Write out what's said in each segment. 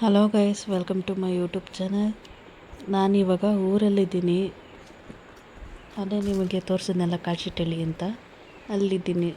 Hello guys, welcome to my YouTube channel. ನಾನಿವಾಗ ಊರಲ್ಲಿದ್ದೀನಿ. ಅದೇ ನಿಮಗೆ ತೋರಿಸಿದ್ನೆಲ್ಲ ಕಾಶಿಟಳ್ಳಿ ಅಂತ, ಅಲ್ಲಿದ್ದೀನಿ.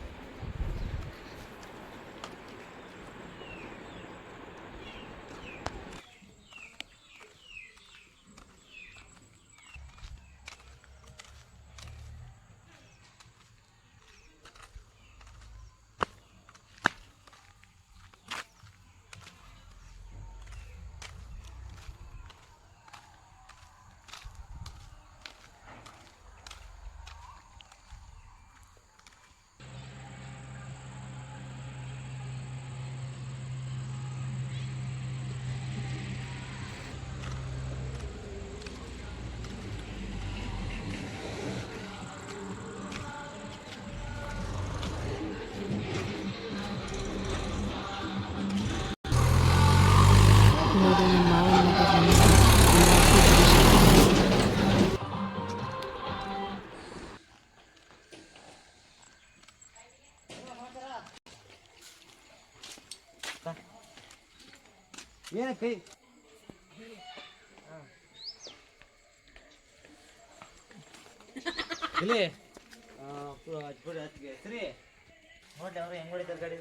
ನೋಡಿ, ನಮ್ಮ ಮಾವನ ಮಗ ಏನಕ್ಕೆ ಇಲ್ಲಿ ಸರಿ ನೋಡಿ ಅವ್ರು ಹೆಂಗ್ ಹೊಡಿತಾರೆ ಗಾಡಿ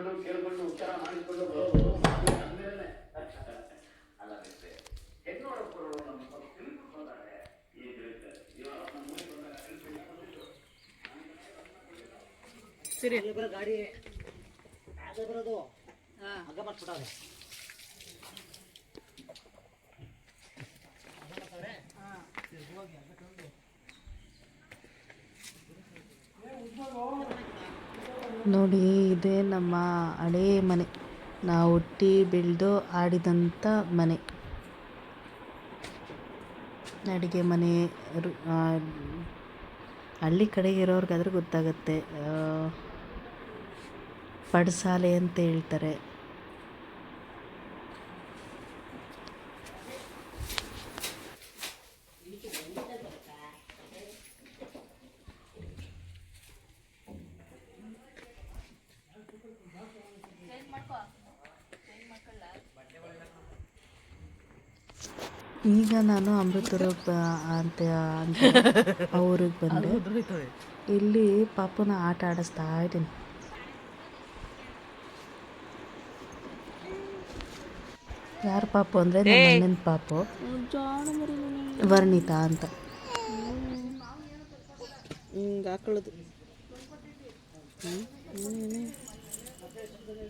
ನಮ್ಮ ಕೇಳ್ಕೊಂಡು ಉಚ್ಚಾರ ಮಾಡಿಕೊಂಡು ಸರಿ ಗಾಡಿ ಬರೋದು ಹಗ್ಗ ಮಾಡ್ಬಿಟ್ಟಾರೆ. ನೋಡಿ, ಇದೇ ನಮ್ಮ ಹಳೇ ಮನೆ. ನಾವು ಹುಟ್ಟಿ ಬೆಳೆದು ಆಡಿದಂಥ ಮನೆ. ಅಡುಗೆ ಮನೆ. ಹಳ್ಳಿ ಕಡೆಗೆ ಇರೋರ್ಗಾದ್ರೆ ಗೊತ್ತಾಗುತ್ತೆ. ಪಡಸಾಲೆ ಅಂತ ಹೇಳ್ತಾರೆ. ಈಗ ನಾನು ಅಮೃತೂರು ಅಂತ ಊರಿಗೆ ಬಂದೆ. ಇಲ್ಲಿ ಪಾಪುನ ಆಟ ಆಡಿಸ್ತಾ ಇದ್ದೀನಿ. ಯಾರು ಪಾಪು ಅಂದರೆ ನಮ್ಮ ಅಣ್ಣನ ಪಾಪು, ವರ್ಣಿತಾ ಅಂತ. ಹಿಂಗೆ ಹಾಕೊಳ್ಳೋದು,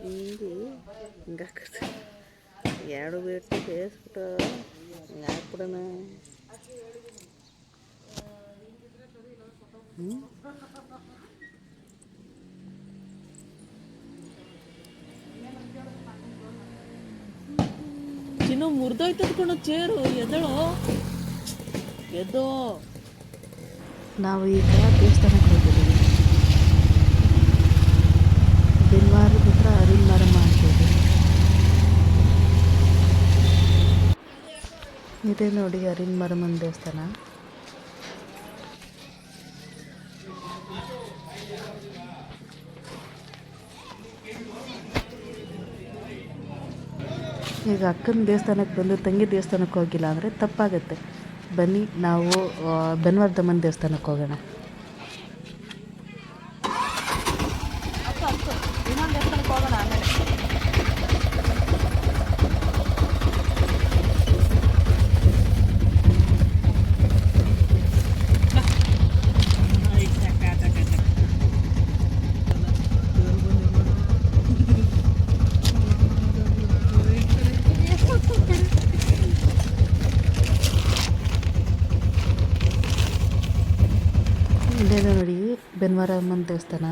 ಹಿಂಗೆ ಹಾಕೋದು, ಎರಡು ಬಿಟ್ಟು ಬೇಯಿಸ್ಬಿಟ್ಟು ಹಿಂಗೆ ಹಾಕ್ಬಿಡೋಣ. ಚಿನ್ನು ಮುರಿದೋಯ್ತದ ಕಣೋ ಚೇರು, ಎದಳು ಎದ್ದೋ. ನಾವು ಈಗ ದೇವಸ್ಥಾನಕ್ಕೆ ಹೋಗಿದ್ದೀವಿ. ಬೆನ್ವಾರದ ಹತ್ರ ಅರಿನ್ಮರಮ್ಮ ಅಂತಿದೆ. ಇದೆ ನೋಡಿ ಅರಿನ್ಮರಮ್ಮನ ದೇವಸ್ಥಾನ. ಈಗ ಅಕ್ಕನ ದೇವಸ್ಥಾನಕ್ಕೆ ಬಂದು ತಂಗಿ ದೇವಸ್ಥಾನಕ್ಕೆ ಹೋಗಿಲ್ಲ ಅಂದರೆ ತಪ್ಪಾಗುತ್ತೆ. ಬನ್ನಿ, ನಾವು ಬೆನ್ವಾರದಮ್ಮನ ದೇವಸ್ಥಾನಕ್ಕೆ ಹೋಗೋಣ. ಶನಿವಾರಮ್ಮನ ದೇವಸ್ಥಾನ.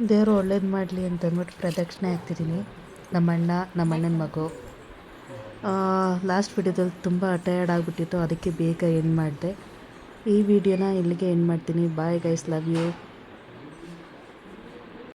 ದೇವರು ಒಳ್ಳೇದು ಮಾಡಲಿ ಅಂತ ಅಂದ್ಬಿಟ್ಟು ಪ್ರದಕ್ಷಿಣೆ ಹಾಕ್ತಿದ್ದೀನಿ. ನಮ್ಮಣ್ಣ ನಮ್ಮಣ್ಣನ ಮಗು. ಲಾಸ್ಟ್ ವಿಡಿಯೋದಲ್ಲಿ ತುಂಬ ಟಯರ್ಡ್ ಆಗಿಬಿಟ್ಟಿತ್ತು, ಅದಕ್ಕೆ ಬೇಗ ಎಂಡ್ ಮಾಡಿದೆ. ಈ ವಿಡಿಯೋನ ಇಲ್ಲಿಗೆ ಎಂಡ್ ಮಾಡ್ತೀನಿ. Bye guys, love you.